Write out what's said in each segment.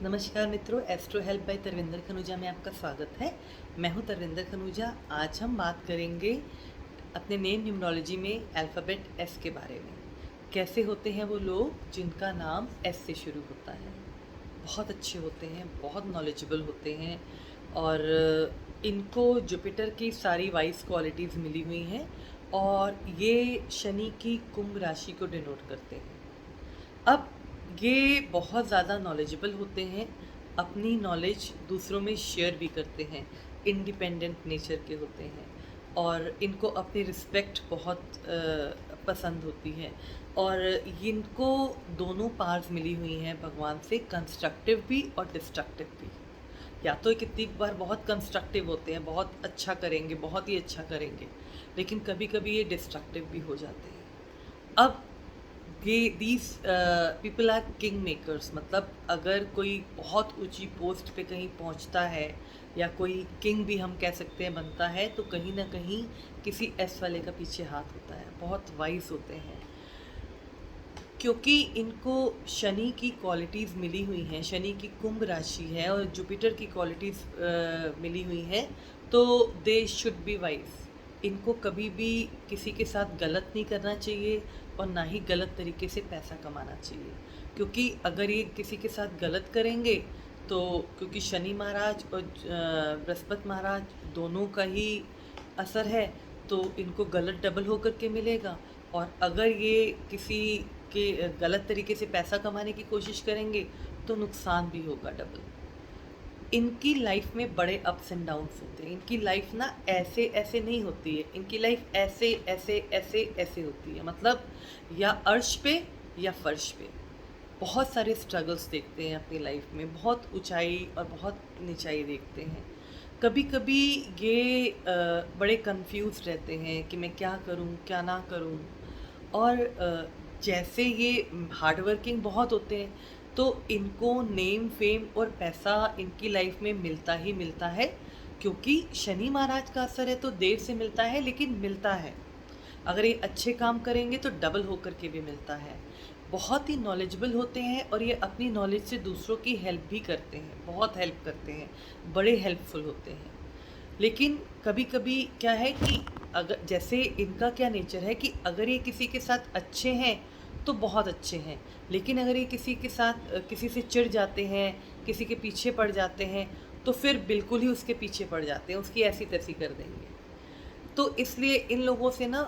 नमस्कार मित्रों, astro help by Tarvinder Khanuja में आपका स्वागत है। मैं हूं तरविंदर खनूजा। आज हम बात करेंगे अपने नेम न्यूमरोलॉजी में अल्फ़ाबेट एस के बारे में। कैसे होते हैं वो लोग जिनका नाम एस से शुरू होता है। बहुत अच्छे होते हैं, बहुत नॉलेजेबल होते हैं और इनको जुपिटर की सारी वाइज क्वालिटीज़ मिली हुई हैं और ये शनि की कुंभ राशि को डिनोट करते हैं। अब ये बहुत ज़्यादा नॉलेजेबल होते हैं, अपनी नॉलेज दूसरों में शेयर भी करते हैं, इंडिपेंडेंट नेचर के होते हैं और इनको अपनी रिस्पेक्ट बहुत पसंद होती है और इनको दोनों पार्स मिली हुई हैं भगवान से, कंस्ट्रक्टिव भी और डिस्ट्रक्टिव भी। या तो कितनी बार बहुत कंस्ट्रक्टिव होते हैं, बहुत अच्छा करेंगे, बहुत ही अच्छा करेंगे, लेकिन कभी कभी ये डिस्ट्रक्टिव भी हो जाते हैं। अब ये these people are king makers, मतलब अगर कोई बहुत ऊंची पोस्ट पे कहीं पहुंचता है या कोई किंग भी हम कह सकते हैं बनता है, तो कहीं ना कहीं किसी एस वाले का पीछे हाथ होता है। बहुत वाइज होते हैं क्योंकि इनको शनि की क्वालिटीज़ मिली हुई हैं, शनि की कुंभ राशि है और जुपिटर की क्वालिटीज़ मिली हुई हैं, तो दे शुड बी वाइज। इनको कभी भी किसी के साथ गलत नहीं करना चाहिए और ना ही गलत तरीके से पैसा कमाना चाहिए, क्योंकि अगर ये किसी के साथ गलत करेंगे तो क्योंकि शनि महाराज और बृहस्पति महाराज दोनों का ही असर है, तो इनको गलत डबल होकर के मिलेगा। और अगर ये किसी के गलत तरीके से पैसा कमाने की कोशिश करेंगे तो नुकसान भी होगा डबल। इनकी लाइफ में बड़े अप्स एंड डाउन्स होते हैं। इनकी लाइफ ना ऐसे ऐसे नहीं होती है, इनकी लाइफ ऐसे ऐसे ऐसे ऐसे होती है, मतलब या अर्श पे या फर्श पे। बहुत सारे स्ट्रगल्स देखते हैं अपनी लाइफ में, बहुत ऊंचाई और बहुत निचाई देखते हैं। कभी कभी ये बड़े कंफ्यूज रहते हैं कि मैं क्या करूं क्या ना करूं। और जैसे ये हार्ड वर्किंग बहुत होते हैं, तो इनको नेम फेम और पैसा इनकी लाइफ में मिलता ही मिलता है, क्योंकि शनि महाराज का असर है तो देर से मिलता है लेकिन मिलता है। अगर ये अच्छे काम करेंगे तो डबल होकर के भी मिलता है। बहुत ही नॉलेजेबल होते हैं और ये अपनी नॉलेज से दूसरों की हेल्प भी करते हैं, बहुत हेल्प करते हैं, बड़े हेल्पफुल होते हैं। लेकिन कभी कभी क्या है कि अगर जैसे इनका क्या नेचर है कि अगर ये किसी के साथ अच्छे हैं तो बहुत अच्छे हैं, लेकिन अगर ये किसी के साथ किसी से चिढ़ जाते हैं, किसी के पीछे पड़ जाते हैं, तो फिर बिल्कुल ही उसके पीछे पड़ जाते हैं, उसकी ऐसी तैसी कर देंगे। तो इसलिए इन लोगों से ना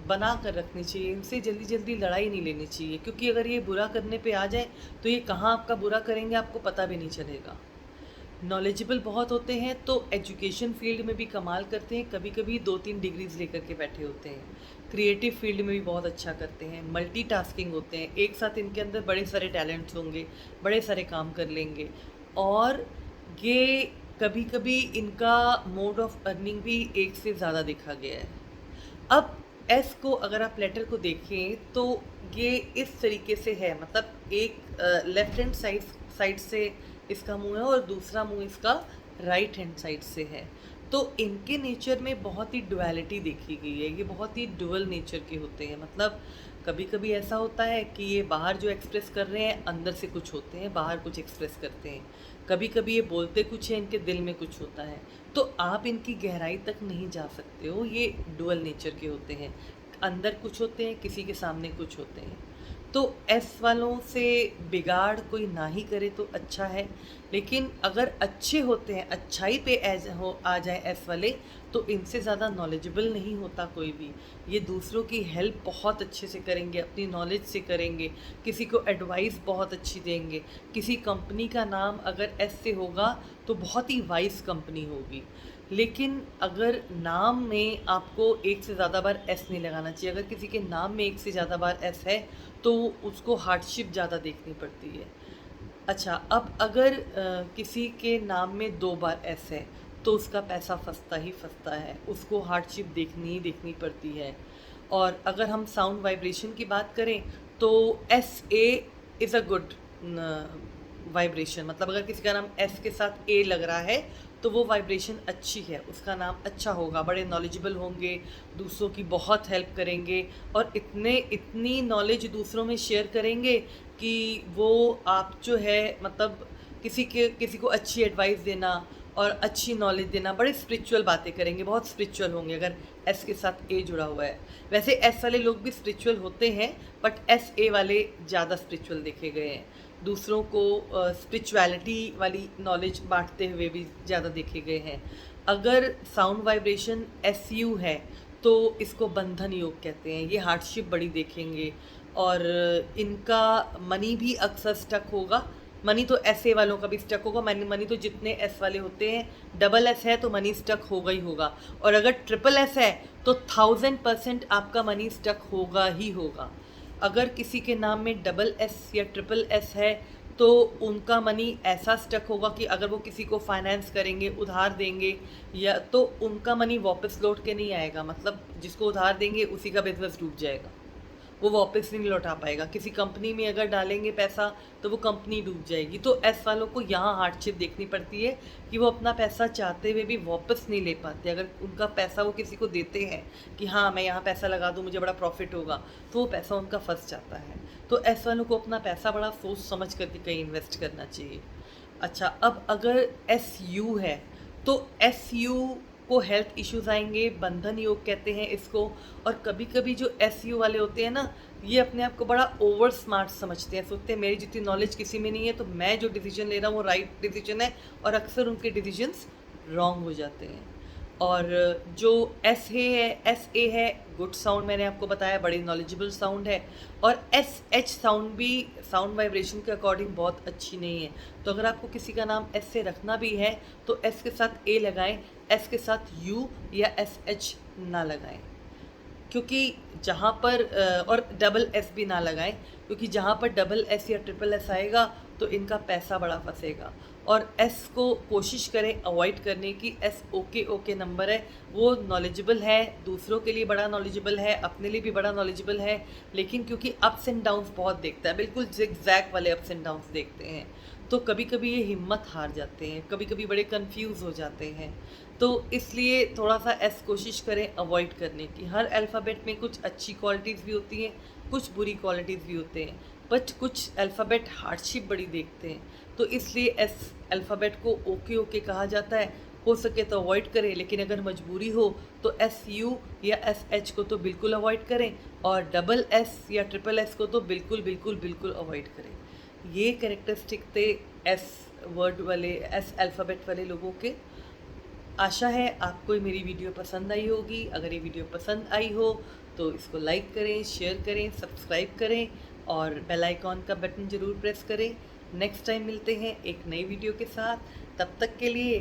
बना कर रखनी चाहिए, इनसे जल्दी जल्दी लड़ाई नहीं लेनी चाहिए, क्योंकि अगर ये बुरा करने पे आ जाए तो ये कहाँ आपका बुरा करेंगे आपको पता भी नहीं चलेगा। नॉलेजेबल बहुत होते हैं तो एजुकेशन फील्ड में भी कमाल करते हैं, कभी कभी 2-3 डिग्रीज लेकर के बैठे होते हैं। क्रिएटिव फील्ड में भी बहुत अच्छा करते हैं, मल्टीटास्किंग होते हैं, एक साथ इनके अंदर बड़े सारे टैलेंट्स होंगे, बड़े सारे काम कर लेंगे। और ये कभी कभी इनका मोड ऑफ अर्निंग भी एक से ज़्यादा देखा गया है। अब एस को अगर आप लेटर को देखें तो ये इस तरीके से है, मतलब एक लेफ्ट हैंड साइड से इसका मुंह है और दूसरा मुंह इसका राइट हैंड साइड से है। तो इनके नेचर में बहुत ही डुअलिटी देखी गई है, ये बहुत ही डुअल नेचर के होते हैं। मतलब कभी कभी ऐसा होता है कि ये बाहर जो एक्सप्रेस कर रहे हैं अंदर से कुछ होते हैं, बाहर कुछ एक्सप्रेस करते हैं। कभी कभी ये बोलते कुछ है, इनके दिल में कुछ होता है, तो आप इनकी गहराई तक नहीं जा सकते हो। ये डुअल नेचर के होते हैं, अंदर कुछ होते हैं, किसी के सामने कुछ होते हैं। तो एस वालों से बिगाड़ कोई ना ही करे तो अच्छा है, लेकिन अगर अच्छे होते हैं, अच्छाई पे एज हो आ जाए एस वाले, तो इनसे ज़्यादा नॉलेजेबल नहीं होता कोई भी। ये दूसरों की हेल्प बहुत अच्छे से करेंगे, अपनी नॉलेज से करेंगे, किसी को एडवाइस बहुत अच्छी देंगे। किसी कंपनी का नाम अगर एस से होगा तो बहुत ही वाइज कंपनी होगी। लेकिन अगर नाम में आपको एक से ज़्यादा बार एस नहीं लगाना चाहिए। अगर किसी के नाम में एक से ज़्यादा बार एस है तो उसको हार्डशिप ज़्यादा देखनी पड़ती है। अच्छा, अब अगर किसी के नाम में 2 बार एस है तो उसका पैसा फंसता ही फंसता है, उसको हार्डशिप देखनी ही देखनी पड़ती है। और अगर हम साउंड वाइब्रेशन की बात करें तो S A is a good vibration, मतलब अगर किसी का नाम एस के साथ ए लग रहा है तो वो वाइब्रेशन अच्छी है, उसका नाम अच्छा होगा, बड़े नॉलेजेबल होंगे, दूसरों की बहुत हेल्प करेंगे और इतनी नॉलेज दूसरों में शेयर करेंगे कि वो आप जो है मतलब किसी को अच्छी एडवाइस देना और अच्छी नॉलेज देना, बड़े स्पिरिचुअल बातें करेंगे, बहुत स्पिरिचुअल होंगे अगर एस के साथ ए जुड़ा हुआ है। वैसे एस वाले लोग भी स्पिरिचुअल होते हैं, बट एस ए वाले ज़्यादा स्पिरिचुअल देखे गए हैं। दूसरों को स्पिरिचुअलिटी वाली नॉलेज बांटते हुए भी ज़्यादा देखे गए हैं। अगर साउंड वाइब्रेशन एस यू है तो इसको बंधन योग कहते हैं। ये हार्डशिप बड़ी देखेंगे और इनका मनी भी अक्सर स्टक होगा। मनी तो ऐसे वालों का भी स्टक होगा। मनी तो जितने एस वाले होते हैं, डबल एस है तो मनी स्टक होगा ही होगा, और अगर ट्रिपल एस है तो 1000% आपका मनी स्टक होगा ही होगा। अगर किसी के नाम में डबल एस या ट्रिपल एस है तो उनका मनी ऐसा स्टक होगा कि अगर वो किसी को फाइनेंस करेंगे, उधार देंगे, या तो उनका मनी वापस लौट के नहीं आएगा। मतलब जिसको उधार देंगे उसी का बिजनेस डूब जाएगा, वो वापस नहीं लौटा पाएगा। किसी कंपनी में अगर डालेंगे पैसा तो वो कंपनी डूब जाएगी। तो एस वालों को यहाँ हार्डशिप देखनी पड़ती है कि वो अपना पैसा चाहते हुए भी वापस नहीं ले पाते। अगर उनका पैसा वो किसी को देते हैं कि हाँ मैं यहाँ पैसा लगा दूँ, मुझे बड़ा प्रॉफिट होगा, तो वो पैसा उनका फंस जाता है। तो एस वालों को अपना पैसा बड़ा सोच समझ करके कहीं इन्वेस्ट करना चाहिए। अच्छा, अब अगर एस यू है तो एस यू को हेल्थ इश्यूज आएंगे, बंधन योग कहते हैं इसको। और कभी कभी जो एस यू वाले होते हैं ना, ये अपने आप को बड़ा ओवर स्मार्ट समझते हैं, सोचते हैं मेरी जितनी नॉलेज किसी में नहीं है, तो मैं जो डिसीजन ले रहा हूँ वो राइट डिसीजन है, और अक्सर उनके डिसीजंस रॉन्ग हो जाते हैं। और जो एस ए है गुड साउंड, मैंने आपको बताया बड़ी नॉलेजेबल साउंड है। और एस एच साउंड भी साउंड वाइब्रेशन के अकॉर्डिंग बहुत अच्छी नहीं है। तो अगर आपको किसी का नाम एस से रखना भी है तो एस के साथ ए लगाएं, एस के साथ यू या एस एच ना लगाएं, क्योंकि जहाँ पर और डबल एस भी ना लगाएं, क्योंकि जहाँ पर डबल एस या ट्रिपल एस आएगा तो इनका पैसा बड़ा फंसेगा। और एस को कोशिश करें अवॉइड करने की। एस ओके नंबर है, वो नॉलेजेबल है, दूसरों के लिए बड़ा नॉलेजेबल है, अपने लिए भी बड़ा नॉलेजेबल है, लेकिन क्योंकि अप्स एंड डाउन्स बहुत देखता है, बिल्कुल जिगजैग वाले अप्स एंड डाउन्स देखते हैं, तो कभी कभी ये हिम्मत हार जाते हैं, कभी कभी बड़े कंफ्यूज हो जाते हैं। तो इसलिए थोड़ा सा एस कोशिश करें अवॉइड करने की। हर अल्फ़ाबेट में कुछ अच्छी क्वालिटीज़ भी होती हैं, कुछ बुरी क्वालिटीज़ भी होते हैं, बट कुछ अल्फ़ाबेट हार्डशिप बड़ी देखते हैं, तो इसलिए एस अल्फ़ाबेट को ओके कहा जाता है। हो सके तो अवॉइड करें, लेकिन अगर मजबूरी हो तो एस यू या एस एच को तो बिल्कुल अवॉइड करें, और डबल एस या ट्रिपल एस को तो बिल्कुल अवॉइड करें। ये कैरेक्टरिस्टिक थे एस वर्ड वाले, एस अल्फ़ाबेट वाले लोगों के। आशा है आपको मेरी वीडियो पसंद आई होगी। अगर ये वीडियो पसंद आई हो तो इसको लाइक करें, शेयर करें, सब्सक्राइब करें और बेल आइकॉन का बटन ज़रूर प्रेस करें। नेक्स्ट टाइम मिलते हैं एक नई वीडियो के साथ, तब तक के लिए